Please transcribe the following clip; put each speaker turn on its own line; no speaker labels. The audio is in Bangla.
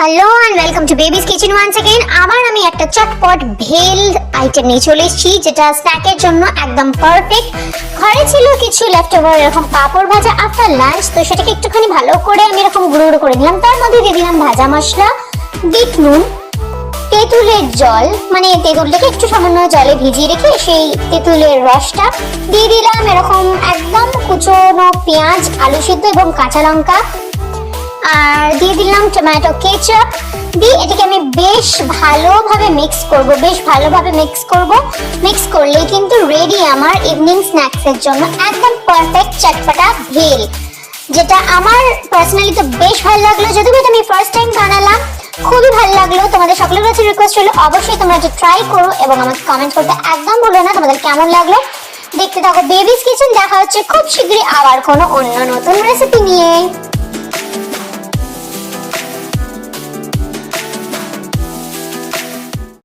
Hello and welcome to baby's kitchen once again. আবার আমি একটা চটপট ভেল আইটেম নিয়ে চলে এসেছি, যেটা স্ন্যাকের জন্য একদম পারফেক্ট। ঘরে ছিল কিছু লেফট ওভার এরকম পাপড় ভাজা আফটার লাঞ্চ, তো সেটাকে একটুখানি ভালো করে আমি এরকম গুঁড়ো গুঁড়ো করে দিলাম। তার মধ্যে দিয়ে দিলাম ভাজা মশলা, বিট নুন, তেঁতুলের জল, মানে তেঁতুলটাকে একটু সামান্য জলে ভিজিয়ে রেখে সেই তেঁতুলের রসটা দিয়ে দিলাম। এরকম একদম কুচনো পেঁয়াজ, আলু সিদ্ধ এবং কাঁচা লঙ্কা, আর দিয়ে দিলাম টমেটো কেচাপ দিয়ে এটাকে আমি বেশ ভালোভাবে মিক্স করব। মিক্স করলেই কিন্তু রেডি আমার ইভিনিং স্ন্যাক্স এর জন্য একদম পারফেক্ট চটপটা ভেল, যেটা আমার পার্সোনালি তো বেশ ভালো লাগলো। যদিও এটা আমি ফার্স্ট টাইম বানালাম, খুবই ভালো লাগলো। তোমাদের সকলের কাছে রিকোয়েস্ট রইল অবশ্যই তোমরা এটা ট্রাই করো এবং আমাকে কমেন্ট করতে একদম ভুলো না তোমাদের কেমন লাগলো। দেখতে থাকো বেবিস কিচেন, দেখা হচ্ছে খুব শীঘ্রই আবার কোনো অন্য নতুন রেসিপি নিয়ে।